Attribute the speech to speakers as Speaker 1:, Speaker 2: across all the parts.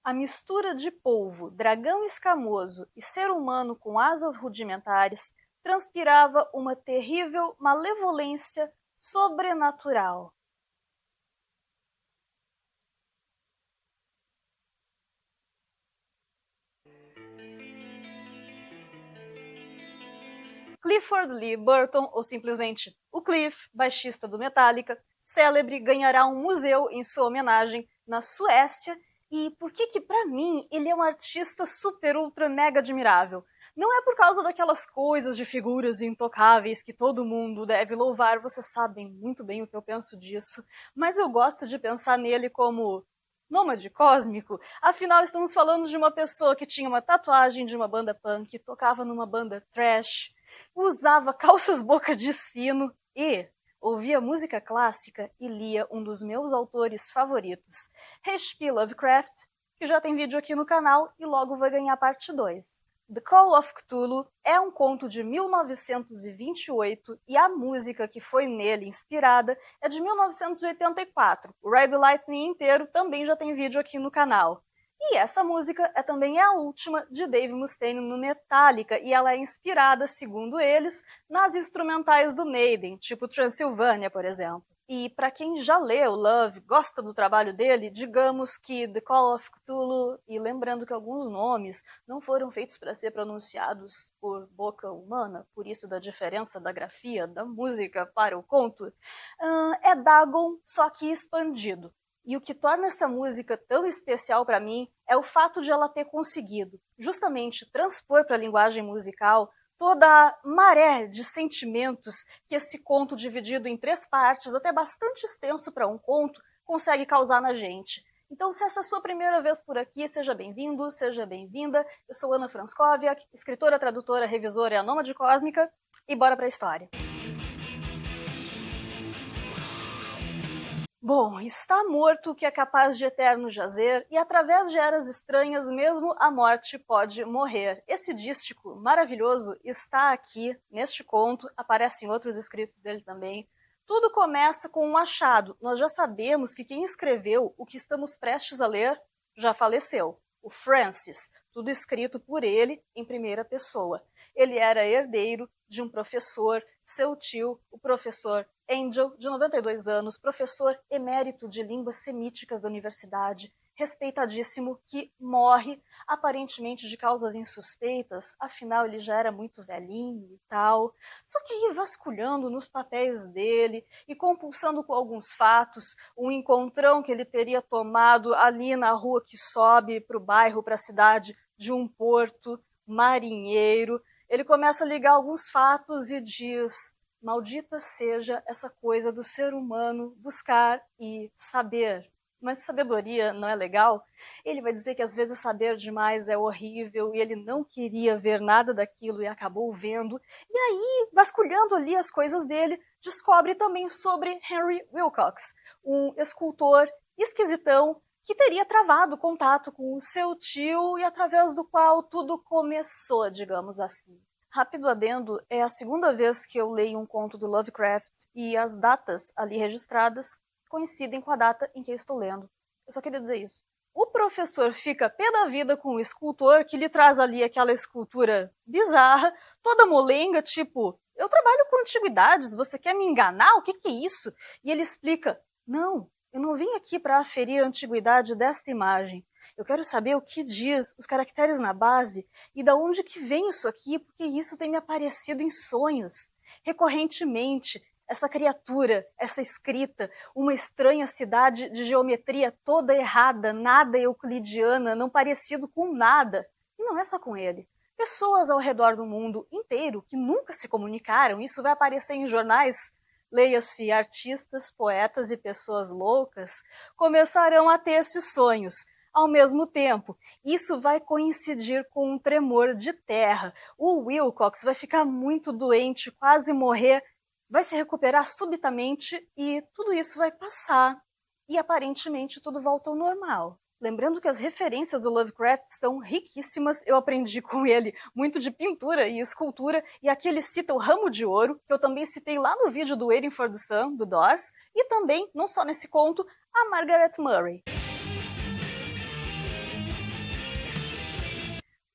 Speaker 1: A mistura de polvo, dragão escamoso e ser humano com asas rudimentares transpirava uma terrível malevolência sobrenatural. Clifford Lee Burton, ou simplesmente o Cliff, baixista do Metallica, célebre, ganhará um museu em sua homenagem na Suécia. E por que pra mim ele é um artista super, ultra, mega admirável? Não é por causa daquelas coisas de figuras intocáveis que todo mundo deve louvar, vocês sabem muito bem o que eu penso disso, mas eu gosto de pensar nele como nômade cósmico. Afinal, estamos falando de uma pessoa que tinha uma tatuagem de uma banda punk, tocava numa banda thrash, usava calças boca de sino e ouvia música clássica e lia um dos meus autores favoritos, H.P. Lovecraft, que já tem vídeo aqui no canal e logo vai ganhar parte 2. The Call of Cthulhu é um conto de 1928 e a música que foi nele inspirada é de 1984. O Ride the Lightning inteiro também já tem vídeo aqui no canal. E essa música também a última de Dave Mustaine no Metallica, e ela é inspirada, segundo eles, nas instrumentais do Maiden, tipo Transylvania, por exemplo. E para quem já leu Love, gosta do trabalho dele, digamos que The Call of Cthulhu, e lembrando que alguns nomes não foram feitos para ser pronunciados por boca humana, por isso da diferença da grafia da música para o conto, é Dagon, só que expandido. E o que torna essa música tão especial para mim é o fato de ela ter conseguido justamente transpor para a linguagem musical toda a maré de sentimentos que esse conto dividido em 3 partes, até bastante extenso para um conto, consegue causar na gente. Então, se essa é a sua primeira vez por aqui, seja bem-vindo, seja bem-vinda. Eu sou Ana Franskowiak, escritora, tradutora, revisora e a nômade cósmica, e bora para a história. Bom, está morto o que é capaz de eterno jazer, e através de eras estranhas mesmo a morte pode morrer. Esse dístico maravilhoso está aqui, neste conto, aparece em outros escritos dele também. Tudo começa com um achado. Nós já sabemos que quem escreveu o que estamos prestes a ler já faleceu. O Francis, tudo escrito por ele em primeira pessoa. Ele era herdeiro de um professor, seu tio, o professor Angel, de 92 anos, professor emérito de línguas semíticas da universidade, respeitadíssimo, que morre aparentemente de causas insuspeitas, afinal ele já era muito velhinho e tal. Só que aí, vasculhando nos papéis dele e compulsando com alguns fatos, um encontrão que ele teria tomado ali na rua que sobe para o bairro, para a cidade, de um porto marinheiro, ele começa a ligar alguns fatos e diz: maldita seja essa coisa do ser humano buscar e saber. Mas sabedoria não é legal? Ele vai dizer que às vezes saber demais é horrível e ele não queria ver nada daquilo e acabou vendo. E aí, vasculhando ali as coisas dele, descobre também sobre Henry Wilcox, um escultor esquisitão que teria travado contato com o seu tio e através do qual tudo começou, digamos assim. Rápido adendo, é a segunda vez que eu leio um conto do Lovecraft e as datas ali registradas coincidem com a data em que eu estou lendo. Eu só queria dizer isso. O professor fica pé da vida com o escultor que lhe traz ali aquela escultura bizarra, toda molenga, tipo, eu trabalho com antiguidades, você quer me enganar? O que é isso? E ele explica, não, eu não vim aqui para aferir a antiguidade desta imagem. Eu quero saber o que diz os caracteres na base e de onde que vem isso aqui, porque isso tem me aparecido em sonhos. Recorrentemente, essa criatura, essa escrita, uma estranha cidade de geometria toda errada, nada euclidiana, não parecido com nada. E não é só com ele. Pessoas ao redor do mundo inteiro que nunca se comunicaram, isso vai aparecer em jornais, leia-se artistas, poetas e pessoas loucas, começarão a ter esses sonhos. Ao mesmo tempo, isso vai coincidir com um tremor de terra. O Wilcox vai ficar muito doente, quase morrer, vai se recuperar subitamente e tudo isso vai passar. E aparentemente tudo volta ao normal. Lembrando que as referências do Lovecraft são riquíssimas, eu aprendi com ele muito de pintura e escultura, e aqui ele cita o Ramo de Ouro, que eu também citei lá no vídeo do Waiting for the Sun, do Doors, e também, não só nesse conto, a Margaret Murray.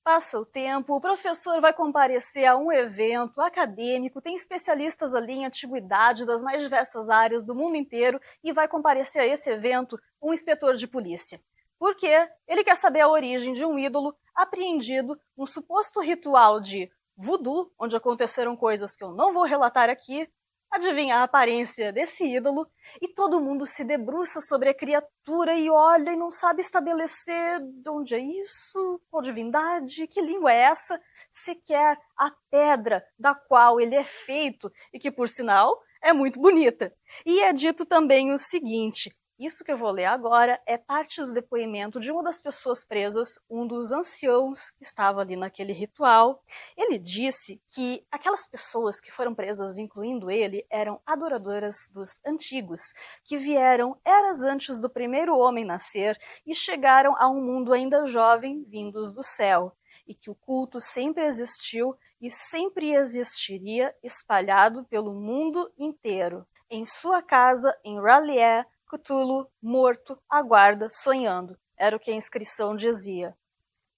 Speaker 1: Passa o tempo, o professor vai comparecer a um evento acadêmico, tem especialistas ali em antiguidade das mais diversas áreas do mundo inteiro e vai comparecer a esse evento um inspetor de polícia. Por quê? Ele quer saber a origem de um ídolo apreendido num suposto ritual de voodoo, onde aconteceram coisas que eu não vou relatar aqui, adivinhar a aparência desse ídolo, e todo mundo se debruça sobre a criatura e olha e não sabe estabelecer de onde é isso, qual divindade, que língua é essa, sequer a pedra da qual ele é feito, e que, por sinal, é muito bonita. E é dito também o seguinte: isso que eu vou ler agora é parte do depoimento de uma das pessoas presas, um dos anciãos que estava ali naquele ritual. Ele disse que aquelas pessoas que foram presas, incluindo ele, eram adoradoras dos antigos, que vieram eras antes do primeiro homem nascer e chegaram a um mundo ainda jovem, vindos do céu, e que o culto sempre existiu e sempre existiria espalhado pelo mundo inteiro. Em sua casa, em R'lyeh, Cthulhu, morto, aguarda, sonhando. Era o que a inscrição dizia.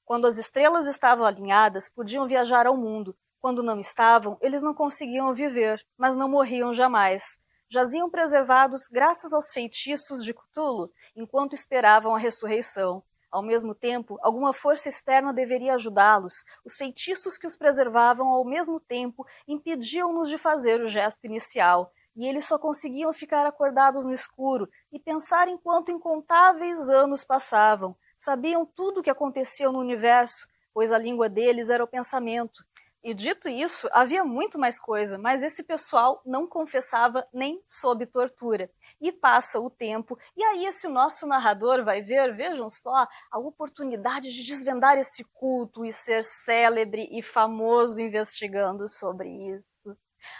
Speaker 1: Quando as estrelas estavam alinhadas, podiam viajar ao mundo. Quando não estavam, eles não conseguiam viver, mas não morriam jamais. Jaziam preservados graças aos feitiços de Cthulhu, enquanto esperavam a ressurreição. Ao mesmo tempo, alguma força externa deveria ajudá-los. Os feitiços que os preservavam ao mesmo tempo impediam-nos de fazer o gesto inicial. E eles só conseguiam ficar acordados no escuro e pensar enquanto incontáveis anos passavam. Sabiam tudo o que acontecia no universo, pois a língua deles era o pensamento. E dito isso, havia muito mais coisa, mas esse pessoal não confessava nem sob tortura. E passa o tempo, e aí esse nosso narrador vai ver, vejam só, a oportunidade de desvendar esse culto e ser célebre e famoso investigando sobre isso.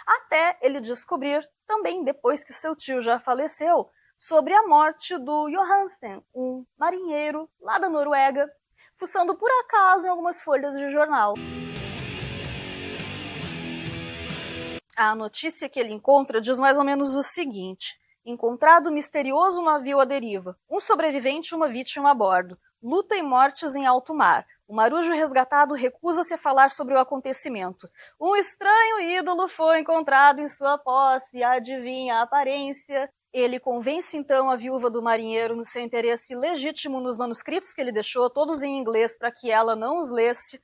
Speaker 1: Até ele descobrir, também depois que seu tio já faleceu, sobre a morte do Johansen, um marinheiro lá da Noruega, fuçando por acaso em algumas folhas de jornal. A notícia que ele encontra diz mais ou menos o seguinte: encontrado misterioso navio à deriva, um sobrevivente e uma vítima a bordo, luta e mortes em alto mar. O marujo resgatado recusa-se a falar sobre o acontecimento. Um estranho ídolo foi encontrado em sua posse, adivinha a aparência. Ele convence então a viúva do marinheiro no seu interesse legítimo nos manuscritos que ele deixou, todos em inglês, para que ela não os lesse.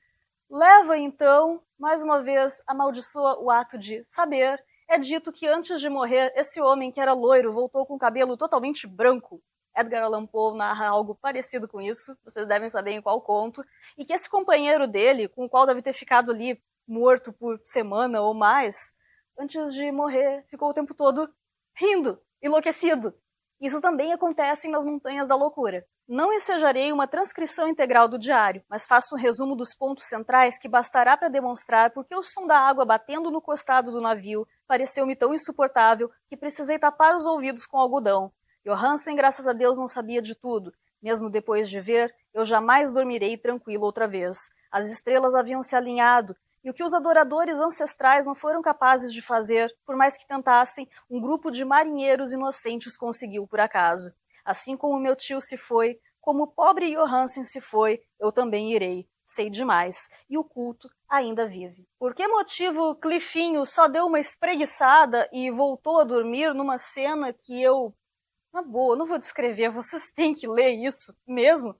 Speaker 1: Leva então, mais uma vez, amaldiçoa o ato de saber. É dito que antes de morrer, esse homem que era loiro voltou com o cabelo totalmente branco. Edgar Allan Poe narra algo parecido com isso, vocês devem saber em qual conto, e que esse companheiro dele, com o qual deve ter ficado ali morto por semana ou mais, antes de morrer, ficou o tempo todo rindo, enlouquecido. Isso também acontece nas Montanhas da Loucura. Não ensejarei uma transcrição integral do diário, mas faço um resumo dos pontos centrais que bastará para demonstrar porque o som da água batendo no costado do navio pareceu-me tão insuportável que precisei tapar os ouvidos com algodão. Johansen, graças a Deus, não sabia de tudo. Mesmo depois de ver, eu jamais dormirei tranquilo outra vez. As estrelas haviam se alinhado, e o que os adoradores ancestrais não foram capazes de fazer, por mais que tentassem, um grupo de marinheiros inocentes conseguiu por acaso. Assim como meu tio se foi, como o pobre Johansen se foi, eu também irei. Sei demais. E o culto ainda vive. Por que motivo Clifinho só deu uma espreguiçada e voltou a dormir numa cena que eu... Na boa, não vou descrever, vocês têm que ler isso mesmo.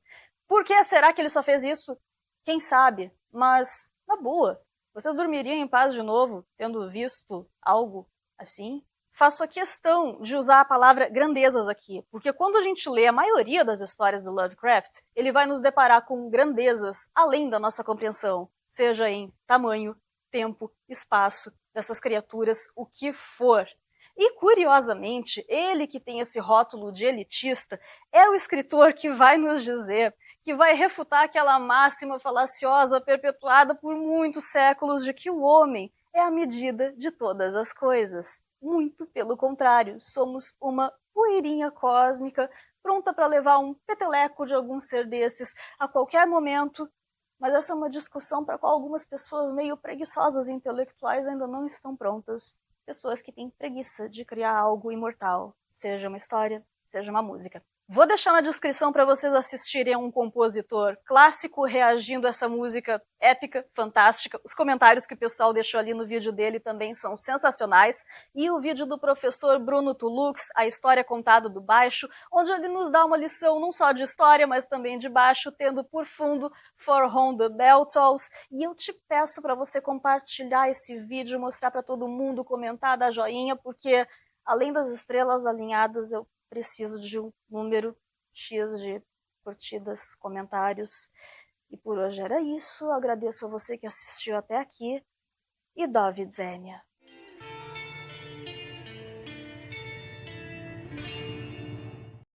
Speaker 1: Por que será que ele só fez isso? Quem sabe? Mas, na boa, vocês dormiriam em paz de novo, tendo visto algo assim? Faço a questão de usar a palavra grandezas aqui, porque quando a gente lê a maioria das histórias do Lovecraft, ele vai nos deparar com grandezas além da nossa compreensão, seja em tamanho, tempo, espaço dessas criaturas, o que for. E, curiosamente, ele que tem esse rótulo de elitista é o escritor que vai nos dizer, que vai refutar aquela máxima falaciosa perpetuada por muitos séculos de que o homem é a medida de todas as coisas. Muito pelo contrário, somos uma poeirinha cósmica pronta para levar um peteleco de algum ser desses a qualquer momento. Mas essa é uma discussão para a qual algumas pessoas meio preguiçosas e intelectuais ainda não estão prontas. Pessoas que têm preguiça de criar algo imortal, seja uma história, seja uma música. Vou deixar na descrição para vocês assistirem a um compositor clássico reagindo a essa música épica, fantástica. Os comentários que o pessoal deixou ali no vídeo dele também são sensacionais. E o vídeo do professor Bruno Tulux, A História Contada do Baixo, onde ele nos dá uma lição não só de história, mas também de baixo, tendo por fundo For Whom the Bell Tolls. E eu te peço para você compartilhar esse vídeo, mostrar para todo mundo, comentar, dar joinha, porque além das estrelas alinhadas, eu preciso de um número X de curtidas, comentários. E por hoje era isso. Agradeço a você que assistiu até aqui. E do widzenia.